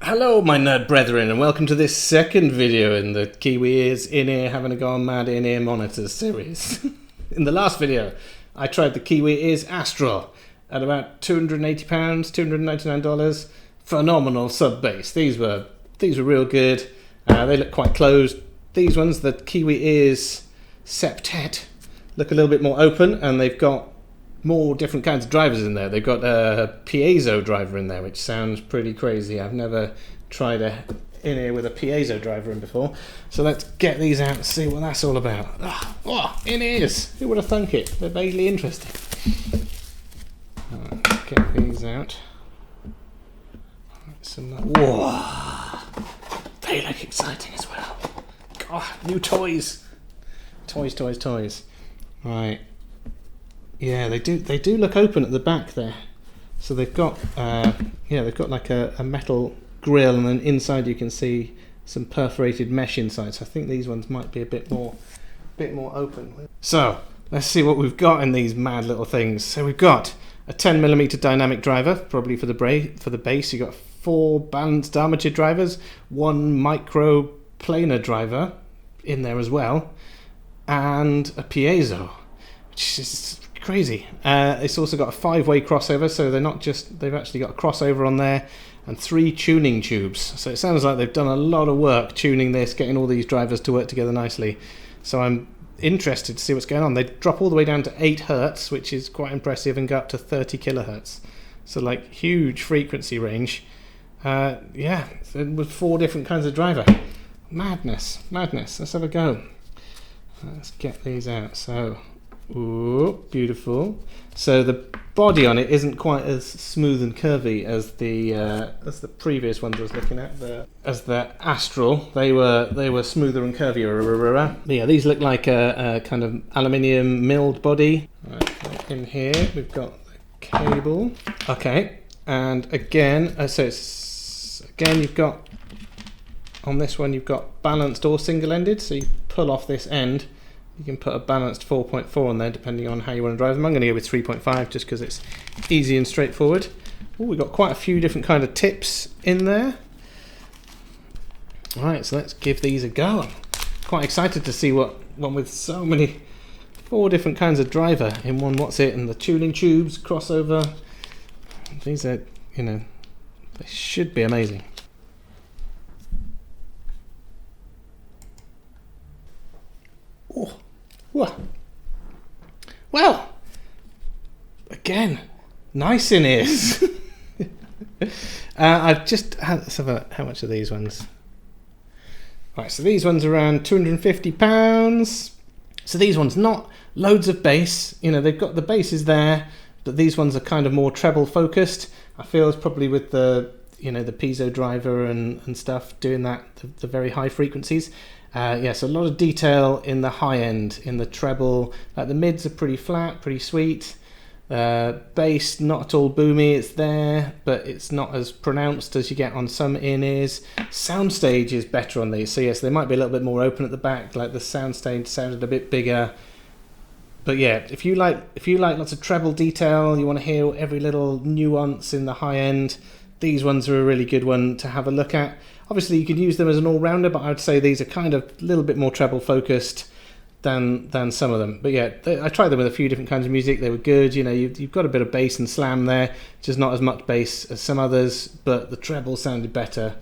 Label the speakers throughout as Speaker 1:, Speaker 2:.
Speaker 1: Hello my nerd brethren, and welcome to this second video in the Kiwi Ears in-ear having a gone mad in-ear monitors series. In the last video I tried the Kiwi Ears Astral at about £280, $299. Phenomenal sub bass. These were real good. They look quite closed. These ones, the Kiwi Ears Septet, look a little bit more open, and they've got more different kinds of drivers in there. They've got a piezo driver in there, which sounds pretty crazy. I've never tried a in-ear with a piezo driver in before. So let's get these out and see what that's all about. Oh, in-ears! Who would have thunk it? They're vaguely interesting. Let's get these out. Whoa! They look exciting as well. God, new toys! Toys. Right. Yeah, they do look open at the back there. So they've got like a metal grill, and then inside you can see some perforated mesh inside. So I think these ones might be a bit more open. So let's see what we've got in these mad little things. So we've got a 10mm dynamic driver, probably for the bass. You've got 4 balanced armature drivers, 1 micro planar driver in there as well, and a piezo, which is crazy. It's also got a 5-way crossover, so they've actually got a crossover on there, and 3 tuning tubes. So it sounds like they've done a lot of work tuning this, getting all these drivers to work together nicely. So I'm interested to see what's going on. They drop all the way down to 8 Hz, which is quite impressive, and go up to 30 kHz. So like huge frequency range. Yeah, with 4 different kinds of driver. Madness. Let's have a go. Let's get these out. So, ooh, beautiful. So the body on it isn't quite as smooth and curvy as the previous ones I was looking at. As the Astral, they were smoother and curvier. But yeah, these look like a kind of aluminium milled body. Right, in here we've got the cable. Okay, and again, you've got on this one you've got balanced or single-ended. So you pull off this end. You can put a balanced 4.4 on there depending on how you want to drive them. I'm going to go with 3.5 just because it's easy and straightforward. Oh, we've got quite a few different kind of tips in there. Alright, so let's give these a go. I'm quite excited to see what one with so many 4 different kinds of driver in one. What's it? And the tuning tubes, crossover. These are, they should be amazing. Oh. Well, again, nice in-ears. I've just had, let's have a, how much are these ones? Right, so these ones are around £250. So these ones, not loads of bass. They've got the bass is there, but these ones are kind of more treble focused. I feel it's probably with the the piezo driver and stuff doing that, the very high frequencies. Yes, a lot of detail in the high end, in the treble. Like the mids are pretty flat, pretty sweet. Bass, not at all boomy, it's there, but it's not as pronounced as you get on some in-ears. Soundstage is better on these, so yes, they might be a little bit more open at the back, like the soundstage sounded a bit bigger. But yeah, if you like lots of treble detail, you want to hear every little nuance in the high end, these ones are a really good one to have a look at. Obviously, you could use them as an all-rounder, but I would say these are kind of a little bit more treble-focused than some of them. But yeah, I tried them with a few different kinds of music. They were good. You've got a bit of bass and slam there, just not as much bass as some others, but the treble sounded better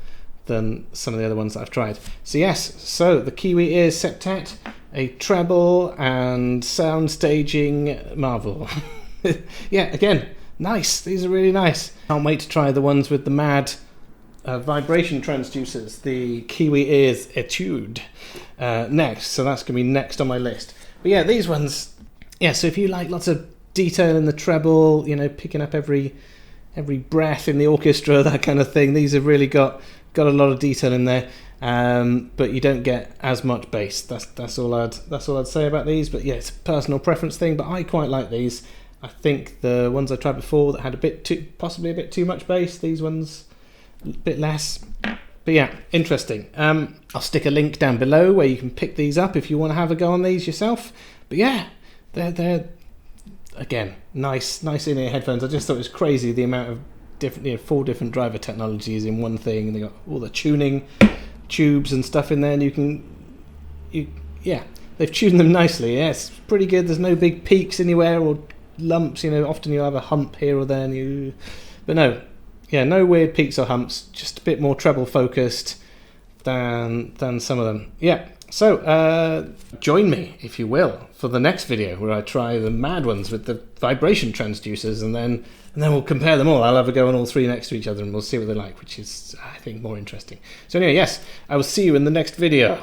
Speaker 1: than some of the other ones that I've tried. So yes, the Kiwi Ears Septet, a treble and sound staging marvel. Yeah, again, nice. These are really nice. Can't wait to try the ones with the mad vibration transducers, the Kiwi Ears Etude, next. So that's going to be next on my list. But yeah, these ones, so if you like lots of detail in the treble, picking up every breath in the orchestra, that kind of thing, these have really got a lot of detail in there. But you don't get as much bass. That's all I'd say about these. But yeah, it's a personal preference thing, but I quite like these. I think the ones I tried before that had possibly a bit too much bass, these ones a bit less. But yeah, interesting. I'll stick a link down below where you can pick these up if you want to have a go on these yourself. But yeah, they're again nice in-ear headphones. I just thought it was crazy the amount of different, 4 different driver technologies in one thing, and they got all the tuning tubes and stuff in there, and yeah, they've tuned them nicely. Yeah, it's pretty good. There's no big peaks anywhere or lumps. Often you have a hump here or there, but no, no weird peaks or humps. Just a bit more treble focused than some of them. Yeah. So join me, if you will, for the next video where I try the mad ones with the vibration transducers, and then we'll compare them all. I'll have a go on all 3 next to each other, and we'll see what they're like, which is, I think, more interesting. So anyway, yes, I will see you in the next video.